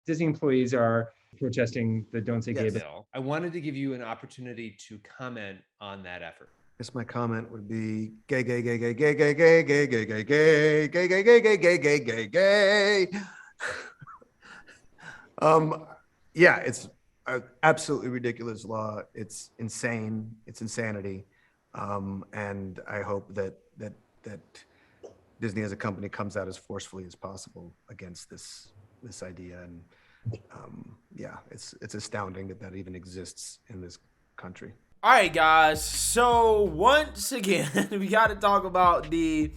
Disney employees are protesting the Don't Say Gay Yes. bill. I wanted to give you an opportunity to comment on that effort. I guess my comment would be gay, gay, gay, gay, gay, gay, gay, gay, gay, gay, gay, gay, gay, gay, gay, gay, gay, gay, gay. Yeah, it's an absolutely ridiculous law. It's insane. It's insanity. And I hope that Disney as a company comes out as forcefully as possible against this idea. And yeah, it's astounding that even exists in this country. All right, guys. So once again, we got to talk about the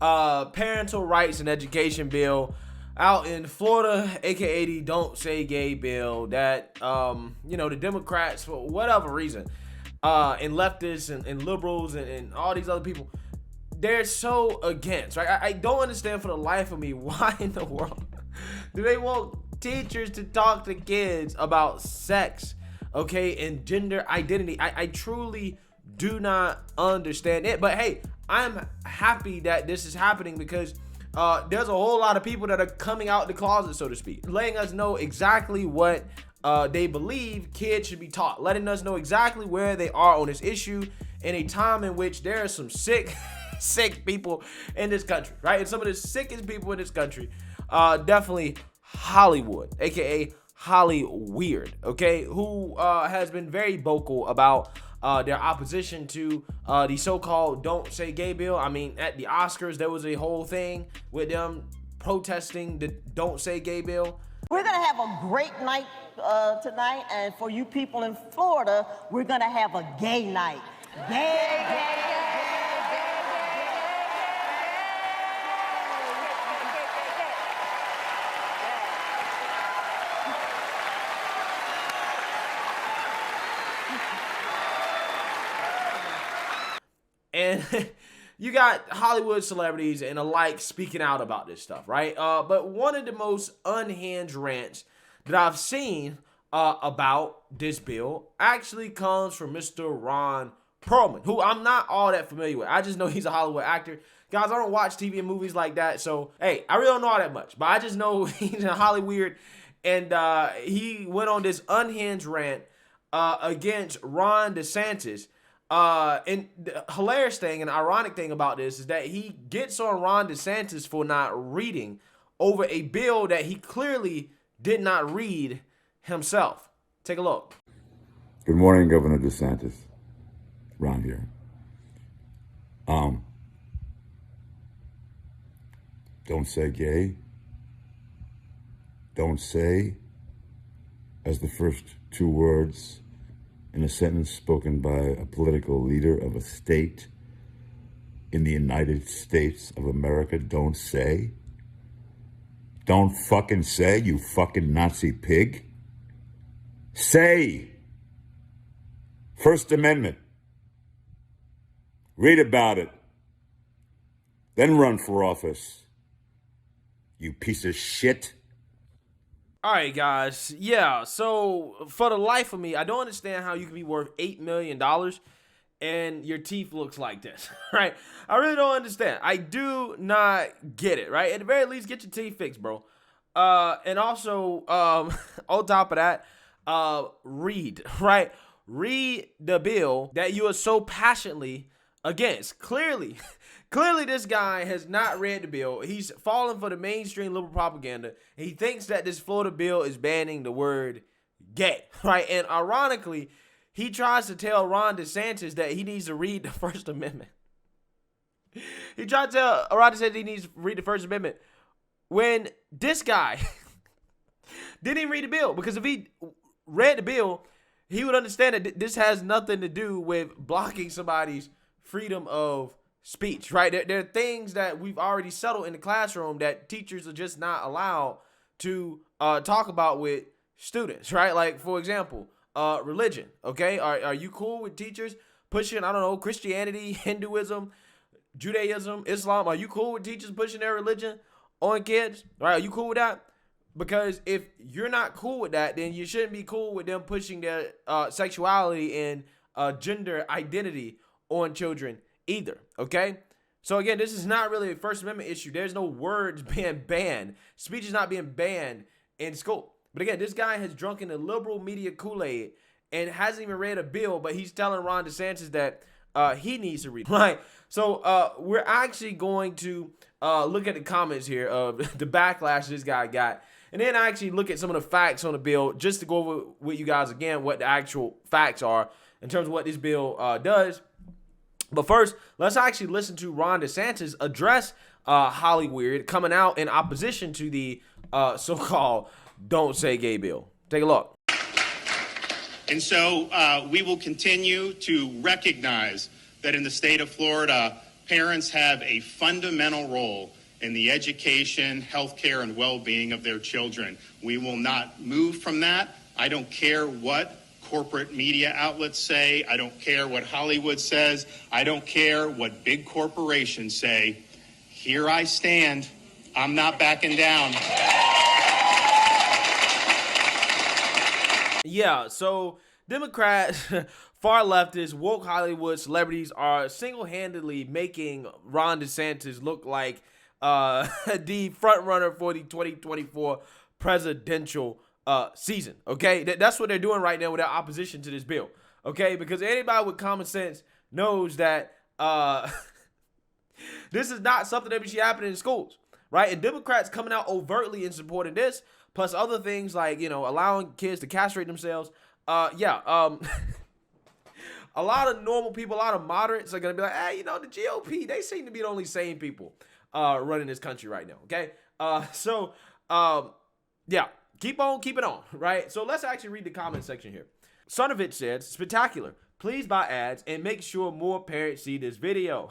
parental rights and education bill out in Florida, aka the Don't Say Gay bill. That the Democrats, for whatever reason, and leftists and liberals and all these other people, they're so against. Right? I don't understand for the life of me why in the world do they want teachers to talk to kids about sex, okay, and gender identity. I truly do not understand it. But hey, I'm happy that this is happening because there's a whole lot of people that are coming out the closet, so to speak, letting us know exactly what they believe kids should be taught, letting us know exactly where they are on this issue in a time in which there are some sick people in this country, right? And some of the sickest people in this country, definitely Hollywood, aka Hollyweird, okay, who has been very vocal about their opposition to the so-called Don't Say Gay bill. I mean, at the Oscars, there was a whole thing with them protesting the Don't Say Gay bill. We're going to have a great night tonight, and for you people in Florida, we're going to have a gay night. Gay, gay, gay. And you got Hollywood celebrities and alike speaking out about this stuff, right? But one of the most unhinged rants that I've seen about this bill actually comes from Mr. Ron Perlman, who I'm not all that familiar with. I just know he's a Hollywood actor. Guys, I don't watch TV and movies like that, so hey, I really don't know all that much. But I just know he's a Hollyweird, and he went on this unhinged rant against Ron DeSantis. And the hilarious thing and ironic thing about this is that he gets on Ron DeSantis for not reading over a bill that he clearly did not read himself. Take a look. Good morning, Governor DeSantis. Ron here. Don't say gay. Don't say as the first two words in a sentence spoken by a political leader of a state in the United States of America. Don't say. Don't fucking say, you fucking Nazi pig. Say. First Amendment. Read about it. Then run for office. You piece of shit. All right, guys. Yeah, so for the life of me, I don't understand how you can be worth $8 million and your teeth looks like this, right? I really don't understand. I do not get it, right? At the very least, get your teeth fixed, bro. And also, on top of that, read, right? Read the bill that you are so passionately against. Clearly, this guy has not read the bill. He's fallen for the mainstream liberal propaganda. He thinks that this Florida bill is banning the word gay, right? And ironically, he tries to tell Ron DeSantis that he needs to read the First Amendment. He tried to tell Ron DeSantis he needs to read the First Amendment when this guy didn't even read the bill. Because if he read the bill, he would understand that this has nothing to do with blocking somebody's freedom of speech, right? There are things that we've already settled in the classroom that teachers are just not allowed to talk about with students, right? Like, for example, religion, okay? Are you cool with teachers pushing, I don't know, Christianity, Hinduism, Judaism, Islam? Are you cool with teachers pushing their religion on kids, right? Are you cool with that? Because if you're not cool with that, then you shouldn't be cool with them pushing their sexuality and gender identity on children either, okay? So again, this is not really a First Amendment issue. There's no words being banned. Speech is not being banned in school. But again, this guy has drunken the liberal media Kool-Aid and hasn't even read a bill, but he's telling Ron DeSantis that he needs to read, right? So we're actually going to look at the comments here of the backlash this guy got, and then actually look at some of the facts on the bill just to go over with you guys again what the actual facts are in terms of what this bill does. But first, let's actually listen to Ron DeSantis address Hollyweird coming out in opposition to the so-called Don't Say Gay bill. Take a look. And so we will continue to recognize that in the state of Florida, parents have a fundamental role in the education, healthcare, and well-being of their children. We will not move from that. I don't care what corporate media outlets say. I don't care what Hollywood says. I don't care what big corporations say. Here I stand. I'm not backing down. Yeah, so Democrats, far leftists, woke Hollywood celebrities are single-handedly making Ron DeSantis look like the front runner for the 2024 presidential season. Okay, that's what they're doing right now with their opposition to this bill. Okay, because anybody with common sense knows that this is not something that should happen in schools, right? And Democrats coming out overtly and supporting this, plus other things like, you know, allowing kids to castrate themselves. A lot of normal people, a lot of moderates are going to be like, hey, you know, the GOP, they seem to be the only sane people running this country right now, okay? Keep on keeping on, right? So let's actually read the comment section here. Sonovich said, spectacular. Please buy ads and make sure more parents see this video.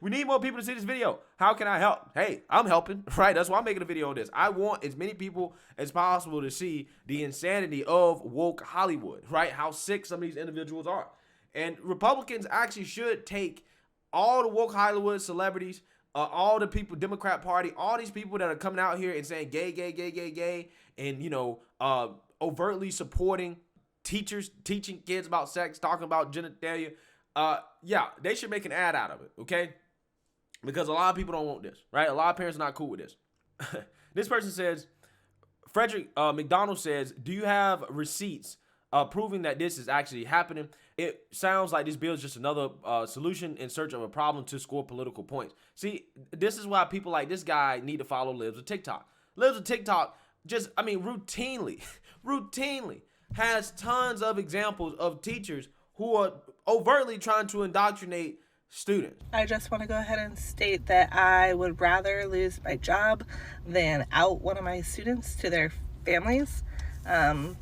We need more people to see this video. How can I help? Hey, I'm helping, right? That's why I'm making a video on this. I want as many people as possible to see the insanity of woke Hollywood, right? How sick some of these individuals are. And Republicans actually should take all the woke Hollywood celebrities, all the people, Democrat Party, all these people that are coming out here and saying gay, gay, gay, gay, gay, and, you know, overtly supporting teachers, teaching kids about sex, talking about genitalia. They should make an ad out of it, okay? Because a lot of people don't want this, right? A lot of parents are not cool with this. This person says, Frederick McDonald says, do you have receipts proving that this is actually happening? It sounds like this bill is just another solution in search of a problem to score political points. See, this is why people like this guy need to follow Libs of TikTok. Libs of TikTok routinely has tons of examples of teachers who are overtly trying to indoctrinate students. I just want to go ahead and state that I would rather lose my job than out one of my students to their families.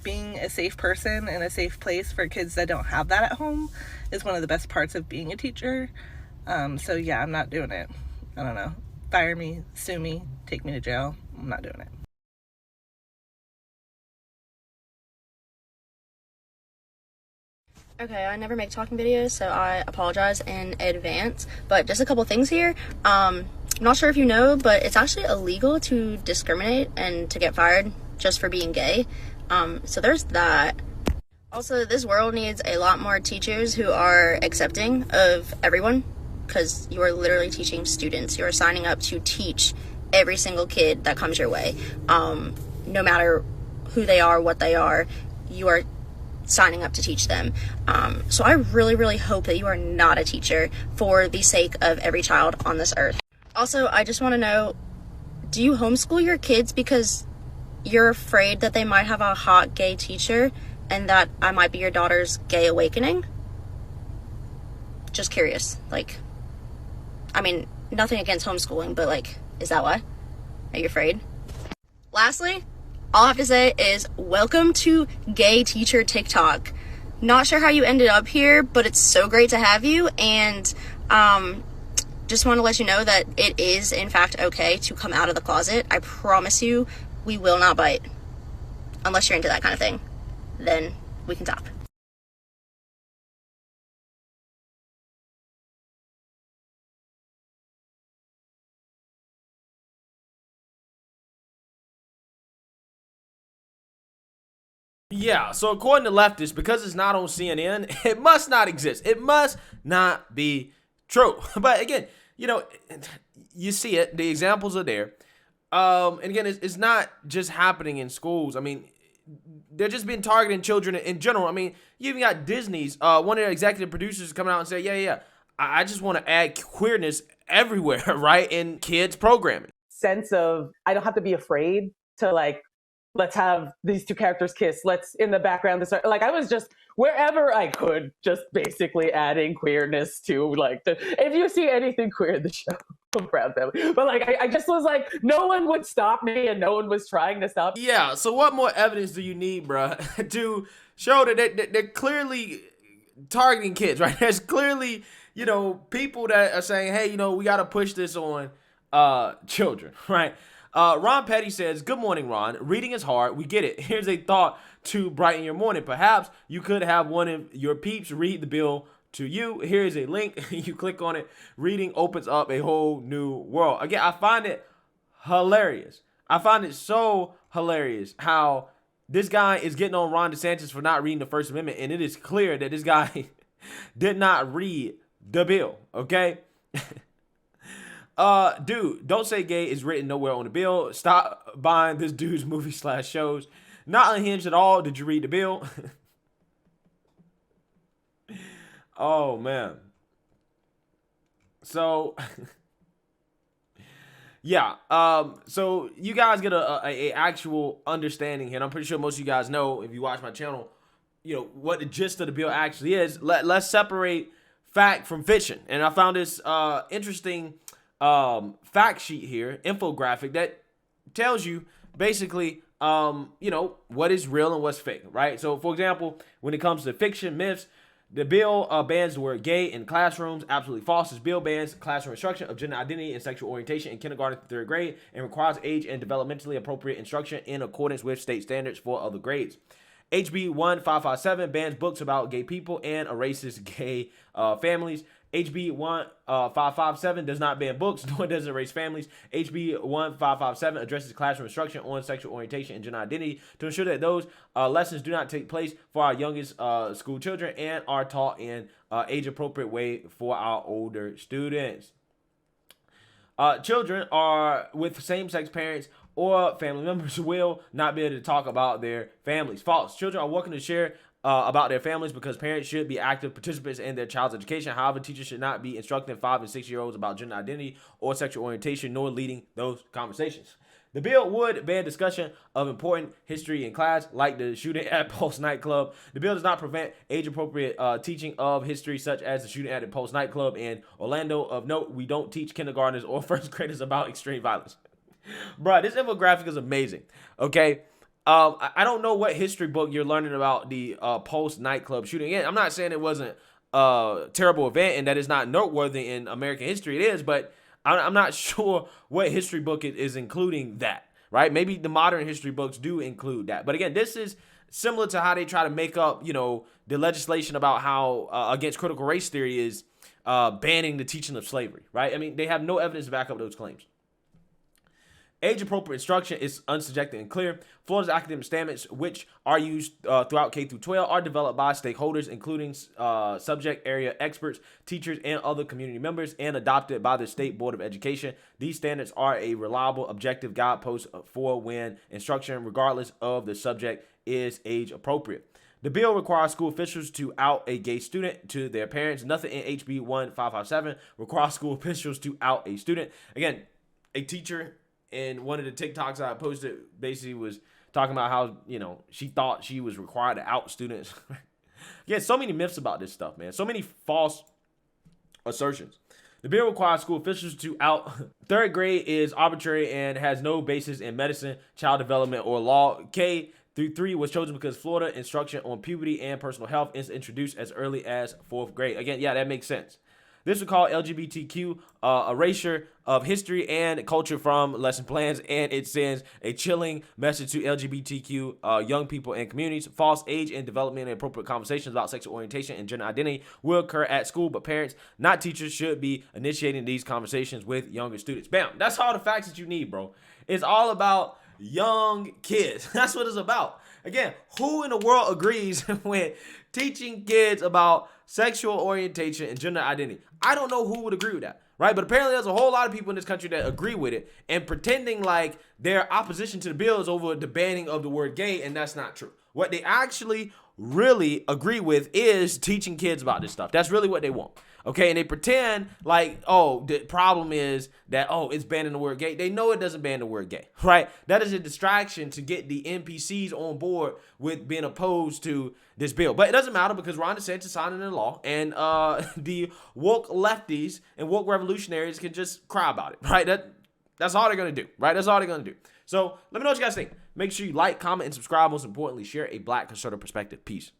Being a safe person and a safe place for kids that don't have that at home is one of the best parts of being a teacher. So yeah, I'm not doing it. I don't know. Fire me, sue me, take me to jail. I'm not doing it. Okay, I never make talking videos, so I apologize in advance. But just a couple things here. I'm not sure if you know, but it's actually illegal to discriminate and to get fired just for being gay. So there's that. Also, this world needs a lot more teachers who are accepting of everyone, because you are literally teaching students. You are signing up to teach every single kid that comes your way. No matter who they are, what they are, you are signing up to teach them. So I really, really hope that you are not a teacher for the sake of every child on this earth. Also, I just want to know, do you homeschool your kids because you're afraid that they might have a hot gay teacher and that I might be your daughter's gay awakening? Just curious. Nothing against homeschooling, but is that why? Are you afraid? Lastly, all I have to say is welcome to Gay Teacher TikTok. Not sure how you ended up here, but it's so great to have you, and just want to let you know that it is in fact okay to come out of the closet. I promise you, we will not bite. Unless you're into that kind of thing. Then we can talk. Yeah, so according to leftists, because it's not on CNN, it must not exist. It must not be true. But again, you see it. The examples are there. And again, it's not just happening in schools. I mean, they're just been targeting children in general. I mean, you even got Disney's one of their executive producers coming out and say, yeah, I just want to add queerness everywhere, right, in kids programming. Sense of I don't have to be afraid to like, let's have these two characters kiss. Let's in the background. Like I was just wherever I could, just basically adding queerness to like if you see anything queer in the show, I'm proud of them. But like I just was like, no one would stop me, and no one was trying to stop. Yeah. So what more evidence do you need, bruh, to show that they're clearly targeting kids, right? There's clearly, people that are saying, hey, we got to push this on children, right? Ron Petty says, good morning, Ron. Reading is hard. We get it. Here's a thought to brighten your morning. Perhaps you could have one of your peeps read the bill to you. Here's a link. You click on it. Reading opens up a whole new world. Again, I find it hilarious. I find it so hilarious how this guy is getting on Ron DeSantis for not reading the First Amendment. And it is clear that this guy did not read the bill. Okay. Dude, don't say gay is written nowhere on the bill. Stop buying this dude's movie/shows. Not unhinged at all. Did you read the bill? Oh, man. So, yeah. So you guys get a actual understanding here. And I'm pretty sure most of you guys know, if you watch my channel, what the gist of the bill actually is. Let's separate fact from fiction. And I found this interesting fact sheet here, infographic, that tells you basically what is real and what's fake, right? So for example, when it comes to fiction myths, the bill bans the word gay in classrooms. Absolutely false. This bill bans classroom instruction of gender identity and sexual orientation in kindergarten through 3rd grade and requires age and developmentally appropriate instruction in accordance with state standards for other grades. HB 1557 bans books about gay people and erases gay families. HB 1557 does not ban books, nor does it erase families. HB 1557 addresses classroom instruction on sexual orientation and gender identity to ensure that those lessons do not take place for our youngest school children and are taught in age-appropriate way for our older students. Children are with same-sex parents or family members will not be able to talk about their families. False. Children are welcome to share about their families because parents should be active participants in their child's education. However, teachers should not be instructing 5- and 6-year-olds about gender identity or sexual orientation, nor leading those conversations. The bill would ban discussion of important history in class, like the shooting at Pulse nightclub. The bill does not prevent age-appropriate teaching of history, such as the shooting at the Pulse nightclub in Orlando. Of note, we don't teach kindergartners or first graders about extreme violence. Bruh, this infographic is amazing. Okay. I don't know what history book you're learning about the Pulse nightclub shooting. Again, I'm not saying it wasn't a terrible event and that it's not noteworthy in American history. It is, but I'm not sure what history book is including that, right? Maybe the modern history books do include that. But again, this is similar to how they try to make up, the legislation about how against critical race theory is banning the teaching of slavery, right? I mean, they have no evidence to back up those claims. Age-appropriate instruction is unsubjective and clear. Florida's academic standards, which are used throughout K through 12, are developed by stakeholders, including subject area experts, teachers, and other community members, and adopted by the State Board of Education. These standards are a reliable, objective guidepost for when instruction, regardless of the subject, is age-appropriate. The bill requires school officials to out a gay student to their parents. Nothing in HB 1557 requires school officials to out a student. Again, a teacher in one of the TikToks I posted basically was talking about how, she thought she was required to out students. Yeah, so many myths about this stuff, man. So many false assertions. The bill requires school officials to out. 3rd grade is arbitrary and has no basis in medicine, child development, or law. K through 3 was chosen because Florida instruction on puberty and personal health is introduced as early as 4th grade. Again, yeah, that makes sense. This would call LGBTQ erasure of history and culture from lesson plans, and it sends a chilling message to LGBTQ young people and communities. False age and development and appropriate conversations about sexual orientation and gender identity will occur at school, but parents, not teachers, should be initiating these conversations with younger students. Bam! That's all the facts that you need, bro. It's all about young kids. That's what it's about. Again, who in the world agrees with teaching kids about sexual orientation and gender identity? I don't know who would agree with that, right? But apparently there's a whole lot of people in this country that agree with it and pretending like their opposition to the bill is over the banning of the word gay, and that's not true. What they actually really agree with is teaching kids about this stuff. That's really what they want. Okay, and they pretend like, oh, the problem is that, oh, it's banning the word gay. They know it doesn't ban the word gay, right? That is a distraction to get the NPCs on board with being opposed to this bill. But it doesn't matter because Ron DeSantis signed into law, and the woke lefties and woke revolutionaries can just cry about it, right? That's all they're going to do, right? That's all they're going to do. So let me know what you guys think. Make sure you like, comment, and subscribe. Most importantly, share a Black conservative perspective. Peace.